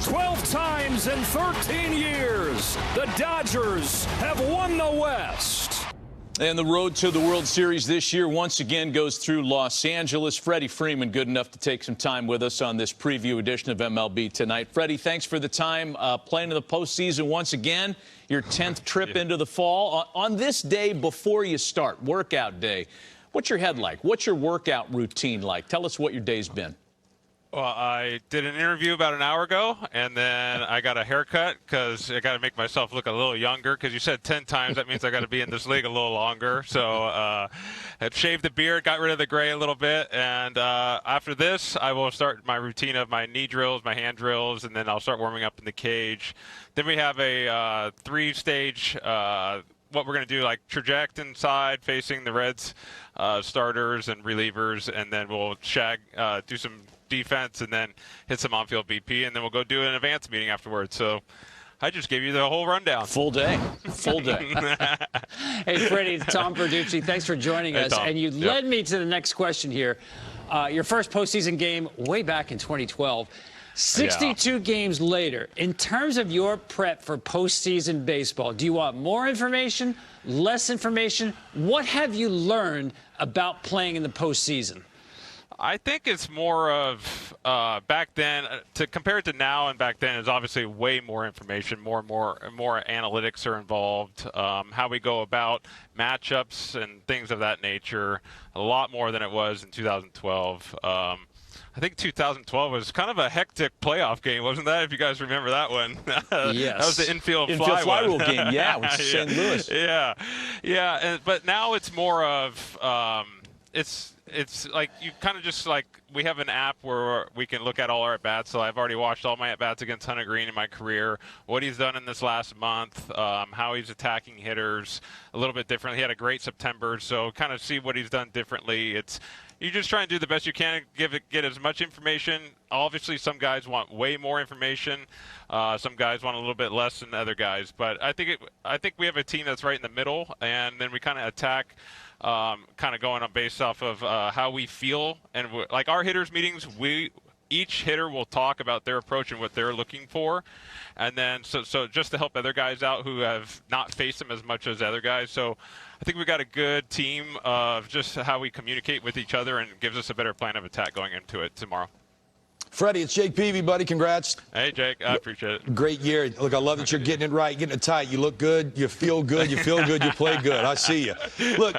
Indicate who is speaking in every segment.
Speaker 1: 12 times in 13 years, the Dodgers have won the West.
Speaker 2: And the road to the World Series this year once again goes through Los Angeles. Freddie Freeman, good enough to take some time with us on this preview edition of MLB Tonight. Freddie, thanks for the time playing in the postseason once again. Your 10th trip into the fall. On this day before you start, workout day, what's your head like? What's your workout routine like? Tell us what your day's been.
Speaker 3: Well, I did an interview about an hour ago, and then I got a haircut because I got to make myself look a little younger because you said 10 times. That means I got to be in this league a little longer. So I shaved the beard, got rid of the gray a little bit, and after this, I will start my routine of my knee drills, my hand drills, and then I'll start warming up in the cage. Then we have a three-stage what we're going to do, like traject inside, facing the Reds starters and relievers, and then we'll do some defense and then hit some on-field BP, and then we'll go do an advance meeting afterwards. So I just gave you the whole rundown.
Speaker 2: Full day. Full day.
Speaker 4: Hey, Freddie, it's Tom Verducci. Thanks for joining us.
Speaker 3: Tom.
Speaker 4: And you led me to the next question here. Your first postseason game way back in 2012. 62 games later, in terms of your prep for postseason baseball, do you want more information, less information? What have you learned about playing in the postseason?
Speaker 3: I think it's more of back then to compare it to now, and back then is obviously way more information, more analytics are involved. How we go about matchups and things of that nature, a lot more than it was in 2012. I think 2012 was kind of a hectic playoff game, wasn't that? If you guys remember that one.
Speaker 4: Yes.
Speaker 3: That was the infield
Speaker 2: fly rule game, yeah, with St. Louis.
Speaker 3: Yeah. But now it's more of it's like you kind of just like we have an app where we can look at all our at-bats. So I've already watched all my at-bats against Hunter Green in my career, what he's done in this last month, how he's attacking hitters a little bit differently. He had a great September, so kind of see what he's done differently. You just try and do the best you can to get as much information. Obviously, some guys want way more information. Some guys want a little bit less than other guys. But I think we have a team that's right in the middle, and then we kind of attack, kind of going on based off of how we feel. And like our hitters meetings, each hitter will talk about their approach and what they're looking for. And then so just to help other guys out who have not faced them as much as other guys. So I think we've got a good team of just how we communicate with each other and gives us a better plan of attack going into it tomorrow.
Speaker 5: Freddie, it's Jake Peavy, buddy. Congrats.
Speaker 3: Hey, Jake. I appreciate it.
Speaker 5: Great year. Look, I love that you're getting it right, getting it tight. You look good. You feel good. You feel good. You play good. I see you. Look,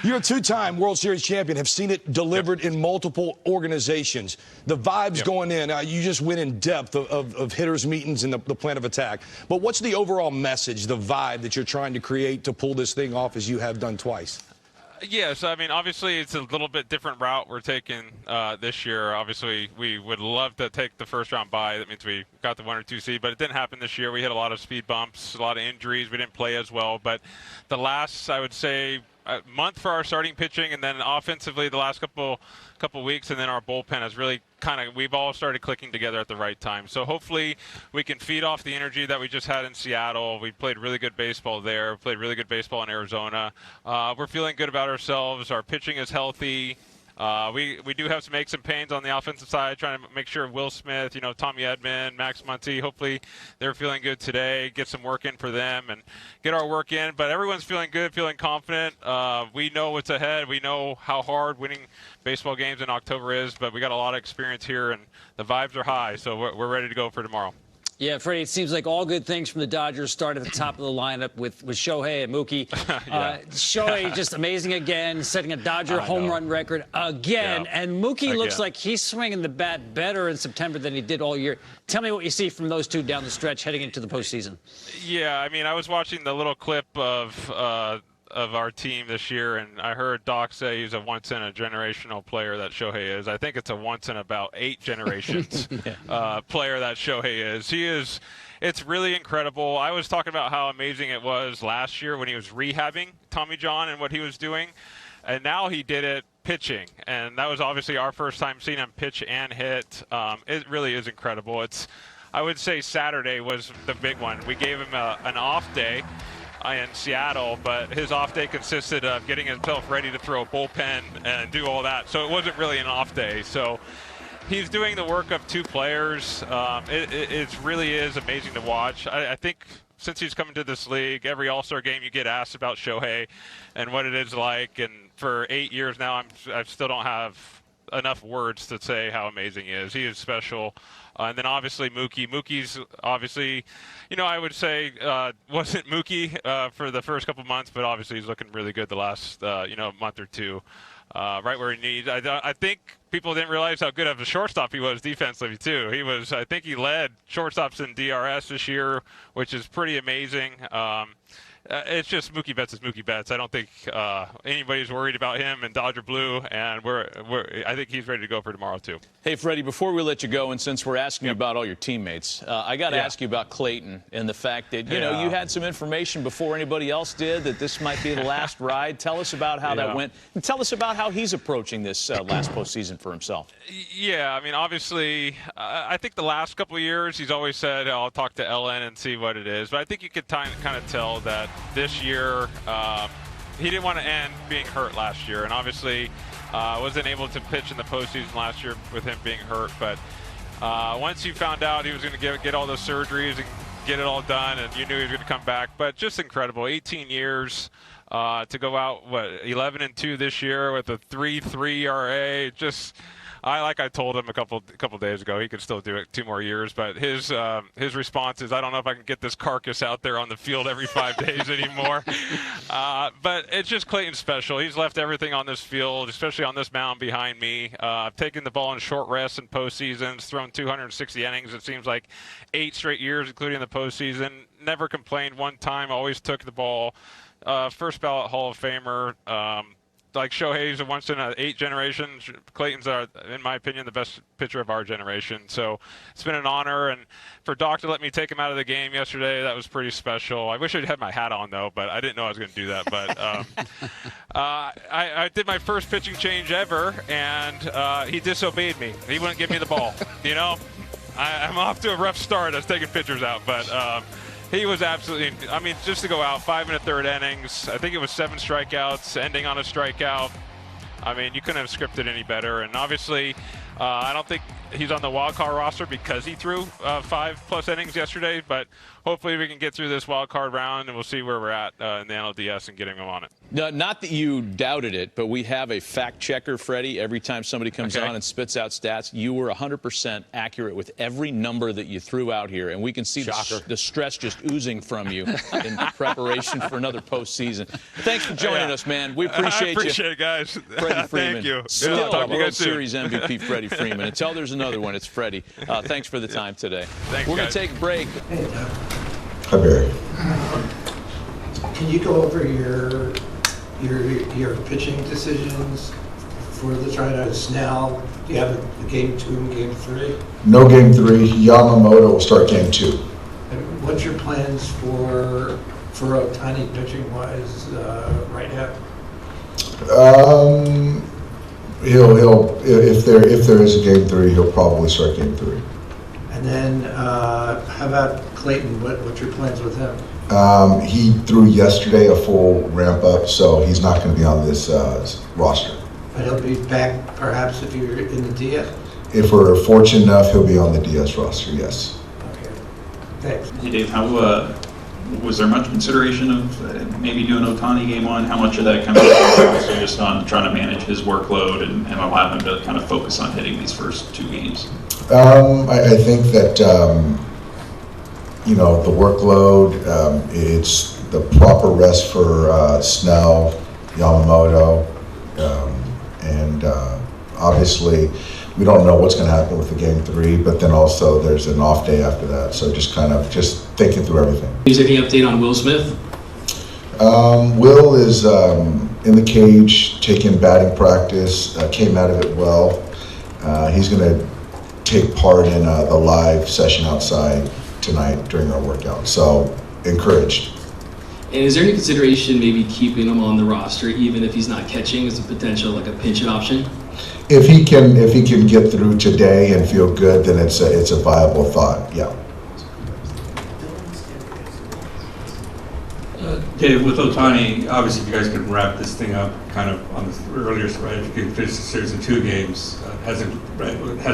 Speaker 5: you're a two-time World Series champion. Have seen it delivered in multiple organizations. The vibes going in, you just went in depth of hitters' meetings and the plan of attack. But what's the overall message, the vibe that you're trying to create to pull this thing off as you have done twice?
Speaker 3: Yes, I mean, obviously it's a little bit different route we're taking this year. Obviously, we would love to take the first round bye. That means we got the 1 or 2 seed, but it didn't happen this year. We had a lot of speed bumps, a lot of injuries. We didn't play as well. But the last, I would say, month for our starting pitching, and then offensively the last couple weeks, and then our bullpen has really we've all started clicking together at the right time. So hopefully we can feed off the energy that we just had in Seattle. We played really good baseball there, played really good baseball in Arizona. We're feeling good about ourselves. Our pitching is healthy. We do have some aches and pains on the offensive side, trying to make sure Will Smith, Tommy Edman, Max Muncy, hopefully they're feeling good today, get some work in for them and get our work in. But everyone's feeling good, feeling confident. We know what's ahead. We know how hard winning baseball games in October is, but we got a lot of experience here, and the vibes are high, so we're ready to go for tomorrow.
Speaker 4: Yeah, Freddie, it seems like all good things from the Dodgers start at the top of the lineup with Shohei and Mookie. Shohei just amazing again, setting a Dodger home run record again. Yeah. And Mookie looks like he's swinging the bat better in September than he did all year. Tell me what you see from those two down the stretch heading into the postseason.
Speaker 3: Yeah, I mean, I was watching the little clip of our team this year, and I heard Doc say he's a once-in-a-generational player that Shohei is. I think it's a once-in-about 8 generations player that Shohei is. It's really incredible. I was talking about how amazing it was last year when he was rehabbing Tommy John and what he was doing, and now he did it pitching, and that was obviously our first time seeing him pitch and hit. It really is incredible. I would say Saturday was the big one. We gave him an off day in Seattle, but his off day consisted of getting himself ready to throw a bullpen and do all that. So it wasn't really an off day. So he's doing the work of two players. It really is amazing to watch. I think since he's come into this league, every All-Star game you get asked about Shohei and what it is like. And for 8 years now, I still don't have enough words to say how amazing he is. He is special. And then obviously Mookie. Mookie's obviously, I would say wasn't Mookie for the first couple months, but obviously he's looking really good the last, month or two. Right where he needs. I think people didn't realize how good of a shortstop he was defensively too. I think he led shortstops in DRS this year, which is pretty amazing. It's just Mookie Betts is Mookie Betts. I don't think anybody's worried about him in Dodger Blue, and I think he's ready to go for tomorrow too.
Speaker 2: Hey, Freddie, before we let you go, and since we're asking you about all your teammates, I got to ask you about Clayton and the fact that, you had some information before anybody else did that this might be the last ride. Tell us about how that went, and tell us about how he's approaching this last postseason for himself.
Speaker 3: Yeah, I mean, obviously, I think the last couple of years he's always said, I'll talk to Ellen and see what it is. But I think you could kind of tell that this year he didn't want to end being hurt last year, and obviously wasn't able to pitch in the postseason last year with him being hurt. But once you found out he was going to get all those surgeries and get it all done, and you knew he was going to come back. But just incredible, 18 years to go out 11-2 this year with a 3.3 ERA. Just I told him a couple days ago he could still do it 2 more years, but his response is, I don't know if I can get this carcass out there on the field every 5 days anymore. But it's just Clayton special. He's left everything on this field, especially on this mound behind me. I've taken the ball in short rests in postseasons, thrown 260 innings. It seems like 8 straight years, including the postseason. Never complained one time. Always took the ball. First ballot Hall of Famer. Like Shohei's a once-in-a-8 generation. Clayton's, in my opinion, the best pitcher of our generation. So it's been an honor. And for Doc to let me take him out of the game yesterday, that was pretty special. I wish I'd had my hat on, though, but I didn't know I was going to do that. But I did my first pitching change ever, and he disobeyed me. He wouldn't give me the ball. I'm off to a rough start. I was taking pitchers out, but he was absolutely, just to go out 5 1/3 innings. I think it was 7 strikeouts, ending on a strikeout. You couldn't have scripted any better. And obviously, I don't think he's on the wild card roster because he threw 5+ innings yesterday. But hopefully we can get through this wild card round, and we'll see where we're at in the NLDS and getting him on it.
Speaker 2: No, not that you doubted it, but we have a fact checker, Freddie. Every time somebody comes on and spits out stats, you were 100% accurate with every number that you threw out here. And we can see the stress just oozing from you in preparation for another postseason. Thanks for joining us, man. We appreciate you.
Speaker 3: I appreciate it, guys.
Speaker 2: Freddie Freeman.
Speaker 3: Thank you.
Speaker 2: Still
Speaker 3: Talk to you
Speaker 2: World
Speaker 3: guys soon.
Speaker 2: Series MVP Freddie Freeman. Until there's another one, it's Freddie. Thanks for the time today.
Speaker 3: Thanks,
Speaker 2: We're going to take a break.
Speaker 6: Hey, Doug.
Speaker 7: Hi, Barry.
Speaker 6: Can you go over your pitching decisions for the tryout of Snell? Do you have a game 2 and game 3?
Speaker 7: No game 3. Yamamoto will start game 2.
Speaker 6: And what's your plans for Ohtani pitching-wise right now?
Speaker 7: He'll if there is a game 3, he'll probably start game 3.
Speaker 6: And then how about Clayton? What's your plans with him?
Speaker 7: He threw yesterday a full ramp up, so he's not going to be on this roster.
Speaker 6: But he'll be back perhaps if you're in the DS?
Speaker 7: If we're fortunate enough, he'll be on the DS roster, yes.
Speaker 6: Okay. Thanks.
Speaker 8: Hey Dave, how was there much consideration of maybe doing Ohtani game 1? How much of that kind of also just on trying to manage his workload and allow him to kind of focus on hitting these first 2 games?
Speaker 7: I think that the workload, it's the proper rest for Snell, Yamamoto, and obviously we don't know what's going to happen with the game 3, but then also there's an off day after that. So just thinking through everything.
Speaker 9: Is there any update on Will Smith?
Speaker 7: Will is in the cage, taking batting practice, came out of it well. He's going to take part in the live session outside tonight during our workout. So encouraged.
Speaker 9: And is there any consideration maybe keeping him on the roster even if he's not catching as a potential like a pinch option?
Speaker 7: If he can get through today and feel good, then it's a viable thought. Yeah.
Speaker 10: Dave, with Ohtani, obviously, if you guys could wrap this thing up kind of on the earlier, right? If you could finish the series in 2 games, has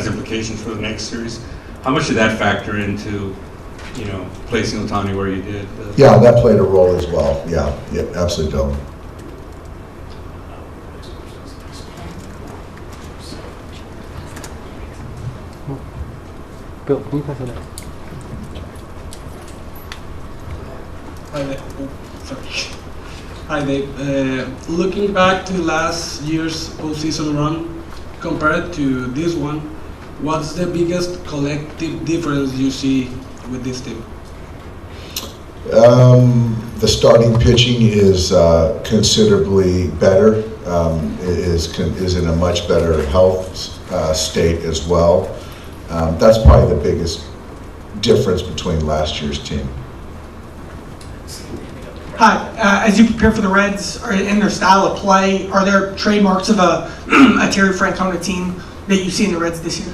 Speaker 10: implications for the next series. How much did that factor into, you know, placing Ohtani where you did?
Speaker 7: Yeah, that played a role as well. Yeah, absolutely, Bill.
Speaker 11: Bill, can you pass it out?
Speaker 12: Hi Dave. Looking back to last year's postseason run compared to this one, what's the biggest collective difference you see with this team?
Speaker 7: The starting pitching is considerably better. Is in a much better health state as well. That's probably the biggest difference between last year's team.
Speaker 13: Hi, as you prepare for the Reds or in their style of play, are there trademarks of a Terry Francona team that you see in the Reds this year?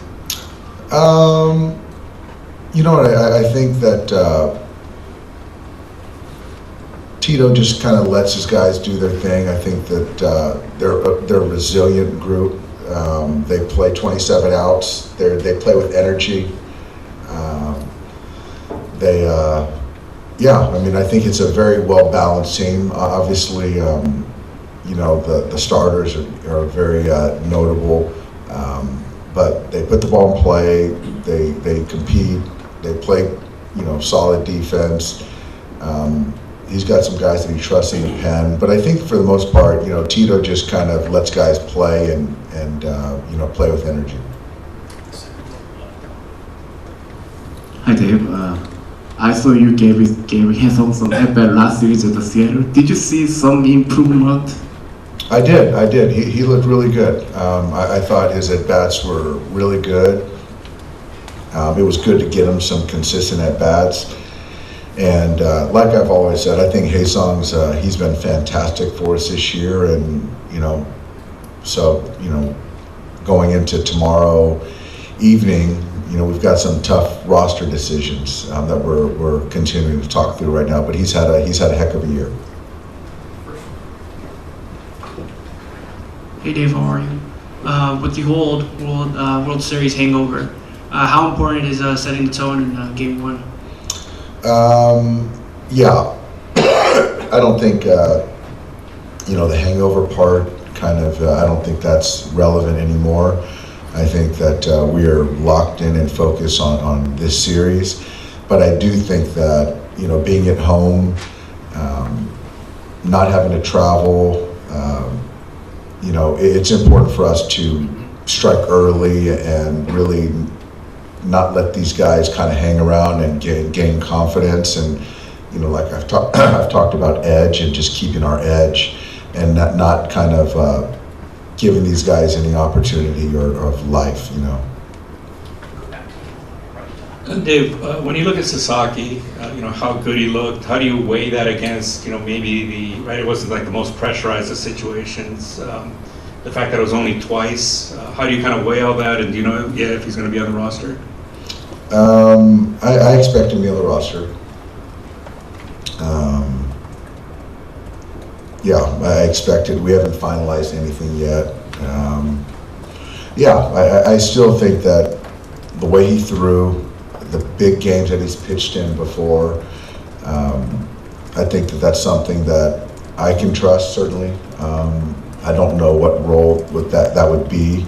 Speaker 7: You know what, I think that Tito just kind of lets his guys do their thing. I think that they're a resilient group. They play 27 outs. They play with energy. Yeah, I mean, I think it's a very well-balanced team. Obviously, you know, the starters are very notable, but they put the ball in play. They compete. They play, you know, solid defense. He's got some guys that he trusts in the pen, but I think for the most part, you know, Tito just kind of lets guys play and you know, play with energy.
Speaker 14: Hi Dave, I saw you gave him some at-bat last series at the Seattle. Did you see some improvement?
Speaker 7: I did. He looked really good. I thought his at-bats were really good. It was good to get him some consistent at-bats. And like I've always said, I think Haesung's he's been fantastic for us this year, and you know, so you know, going into tomorrow evening, you know, we've got some tough roster decisions that we're continuing to talk through right now. But he's had a heck of a year.
Speaker 15: Hey Dave, how are you? With the whole World Series hangover, how important is setting the tone in Game 1?
Speaker 7: Yeah, I don't think you know, the hangover part kind of I don't think that's relevant anymore. I think that we are locked in and focused on this series, but I do think that, you know, being at home, not having to travel, you know, it's important for us to strike early and really not let these guys kind of hang around and gain confidence. And you know, like I've talked about edge and just keeping our edge and not kind of giving these guys any opportunity or of life, you know.
Speaker 10: Dave, when you look at Sasaki, you know, how good he looked, how do you weigh that against, you know, maybe right, it wasn't like the most pressurized of situations, the fact that it was only twice, how do you kind of weigh all that, and do you know, if he's going to be on the roster?
Speaker 7: I expect him to be on the roster. Yeah, I expected. We haven't finalized anything yet. Yeah, I still think that the way he threw, the big games that he's pitched in before, I think that that's something that I can trust, certainly. I don't know what role that would be,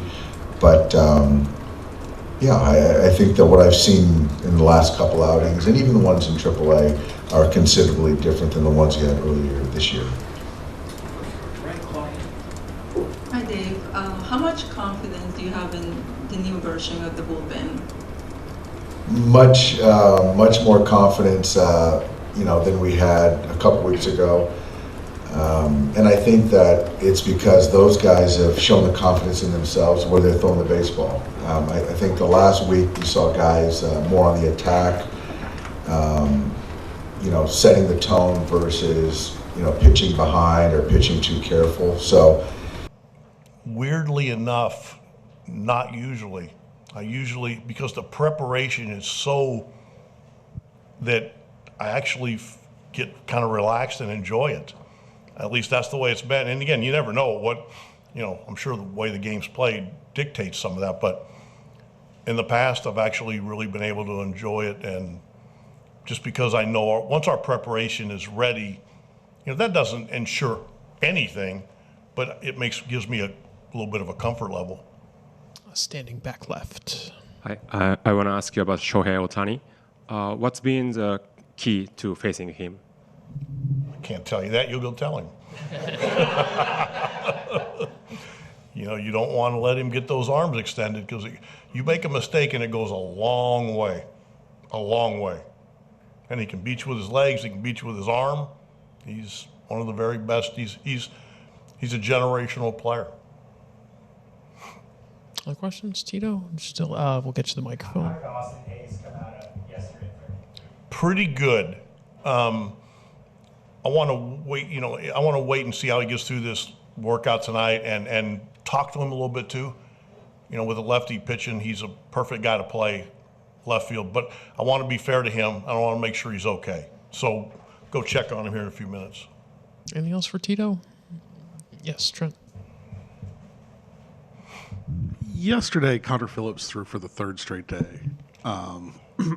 Speaker 7: but yeah, I think that what I've seen in the last couple outings, and even the ones in AAA, are considerably different than the ones he had earlier this year.
Speaker 16: Hi Dave, how much confidence do you have in the new version of the bullpen?
Speaker 7: Much more confidence, you know, than we had a couple weeks ago. And I think that it's because those guys have shown the confidence in themselves where they're throwing the baseball. I think the last week you saw guys more on the attack, you know, setting the tone versus, you know, pitching behind or pitching too careful. So,
Speaker 17: weirdly enough, not usually. I usually, because the preparation is so that I actually get kind of relaxed and enjoy it. At least that's the way it's been. And again, you never know what, I'm sure the way the game's played dictates some of that, but in the past, I've actually really been able to enjoy it. And just because I know once our preparation is ready, that doesn't ensure anything, but it gives me a little bit of a comfort level.
Speaker 11: Standing back left.
Speaker 18: I want to ask you about Shohei Ohtani. What's been the key to facing him?
Speaker 17: I can't tell you that. You'll go tell him. You don't want to let him get those arms extended because you make a mistake and it goes a long way. And he can beat you with his legs. He can beat you with his arm. He's one of the very best. He's a generational player.
Speaker 11: Other questions, Tito? Still, we'll get you the microphone.
Speaker 17: Pretty good. I want to wait. I want to wait and see how he gets through this workout tonight, and talk to him a little bit too. With a lefty pitching, he's a perfect guy to play left field. But I want to be fair to him. I want to make sure he's okay. So go check on him here in a few minutes.
Speaker 11: Anything else for Tito? Yes, Trent.
Speaker 19: Yesterday, Connor Phillips threw for the third straight day.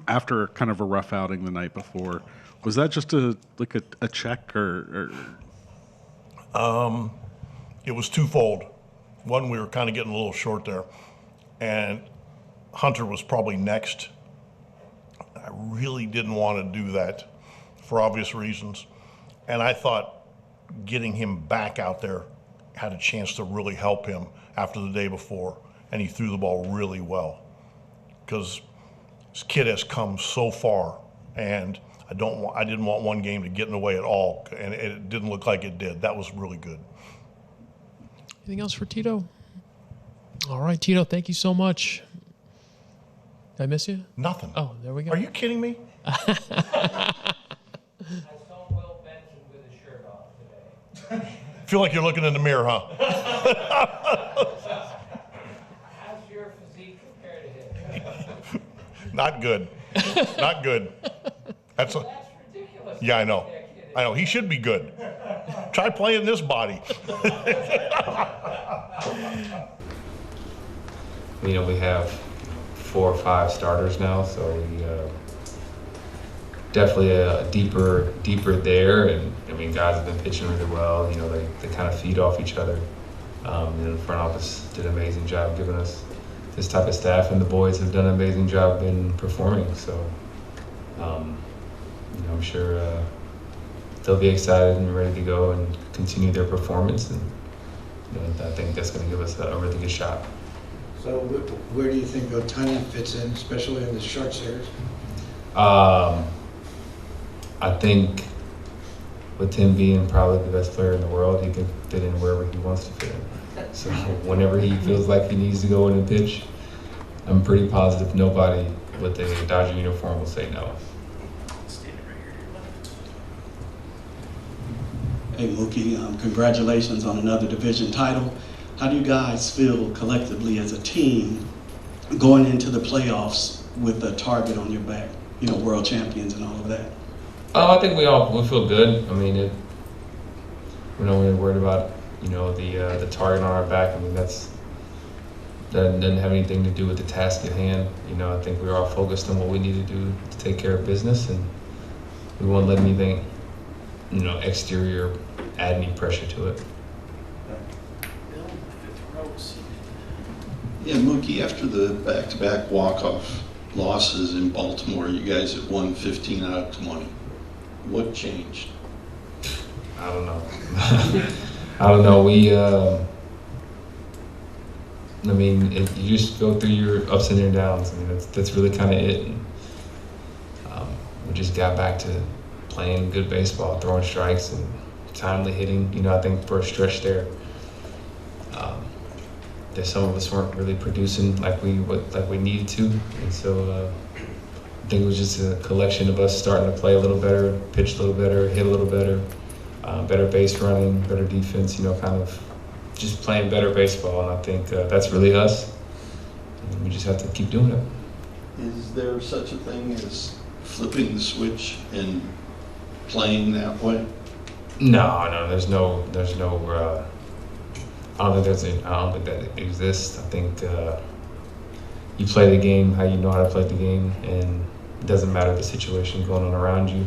Speaker 19: After kind of a rough outing the night before, was that just a check or?
Speaker 17: It was twofold. One, we were kind of getting a little short there, and Hunter was probably next. I really didn't want to do that for obvious reasons, and I thought getting him back out there had a chance to really help him after the day before, and he threw the ball really well because this kid has come so far, and I didn't want one game to get in the way at all, and it didn't look like it did. That was really good.
Speaker 11: Anything else for Tito? All right, Tito, thank you so much. Did I miss you?
Speaker 17: Nothing.
Speaker 11: Oh, there we go.
Speaker 17: Are you kidding me?
Speaker 20: I saw Will Benson with his shirt off today.
Speaker 17: Feel like you're looking in the mirror, huh?
Speaker 20: How's your physique compared to his?
Speaker 17: Not good. Not good. That's ridiculous. Yeah, I know. I know. He should be good. Try playing this body.
Speaker 21: We have 4 or 5 starters now, so we definitely deeper there. And guys have been pitching really well. They kind of feed off each other. The front office did an amazing job giving us this type of staff, and the boys have done an amazing job in performing. So, I'm sure they'll be excited and ready to go and continue their performance. And I think that's going to give us a really good shot.
Speaker 6: So where do you think Ohtani fits in, especially in the short series?
Speaker 21: I think with him being probably the best player in the world, he can fit in wherever he wants to fit in. So whenever he feels like he needs to go in and pitch, I'm pretty positive nobody with a Dodger uniform will say no.
Speaker 22: Hey Mookie, congratulations on another division title. How do you guys feel collectively as a team going into the playoffs with a target on your back, world champions and all of that?
Speaker 21: I think we feel good. We're not really worried about the target on our back. that doesn't have anything to do with the task at hand. I think we're all focused on what we need to do to take care of business, and we won't let anything, exterior add any pressure to it.
Speaker 23: Yeah, Mookie, after the back-to-back walk-off losses in Baltimore, you guys had won 15 out of 20. What changed?
Speaker 21: I don't know. I don't know. You just go through your ups and your downs. That's really kind of it. And, we just got back to playing good baseball, throwing strikes and timely hitting. I think for a stretch there, that some of us weren't really producing like we needed to, and so I think it was just a collection of us starting to play a little better, pitch a little better, hit a little better, better base running, better defense. Kind of just playing better baseball, and I think that's really us. And we just have to keep doing it.
Speaker 23: Is there such a thing as flipping the switch and playing that way?
Speaker 21: No, there's no. I don't think that exists. I think you play the game how you know how to play the game, and it doesn't matter the situation going on around you.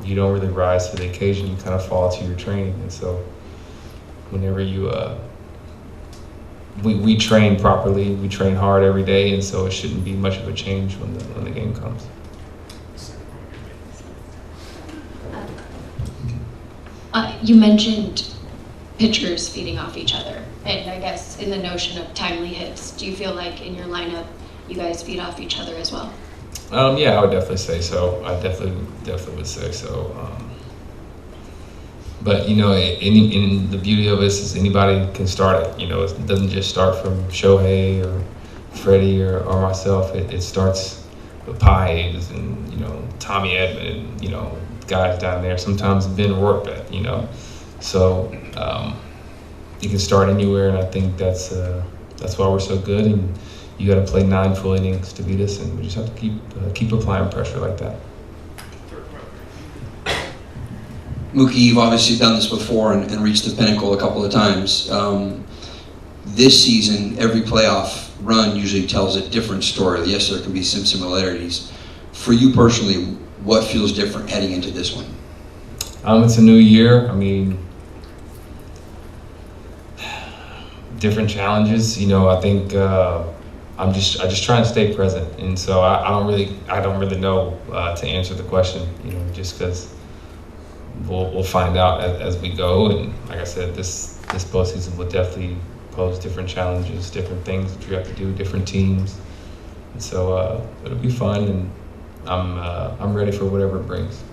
Speaker 21: You don't really rise to the occasion. You kind of fall to your training, and so whenever you we train properly, we train hard every day, and so it shouldn't be much of a change when the game comes.
Speaker 1: You mentioned pitchers feeding off each other, and I guess in the notion of timely hits, do you feel like in your lineup you guys feed off each other as well?
Speaker 21: Yeah, I would definitely say so. I definitely would say so. But you know, in the beauty of this is anybody can start it. You know, it doesn't just start from Shohei or Freddie or myself. It starts with Pies and, you know, Tommy Edman and, you know, guys down there. Sometimes Ben Rortbat, you know. So you can start anywhere, and I think that's why we're so good. And you got to play 9 full innings to beat us, and we just have to keep applying pressure like that.
Speaker 4: Mookie, you've obviously done this before and reached the pinnacle a couple of times. This season, every playoff run usually tells a different story. Yes, there can be some similarities. For you personally, what feels different heading into this one?
Speaker 21: It's a new year. I mean, different challenges. You know, I think I just try and stay present, and so I don't really know to answer the question. You know, just because we'll find out as we go. And like I said, this postseason will definitely pose different challenges, different things that you have to do, different teams, and so it'll be fun, and I'm ready for whatever it brings.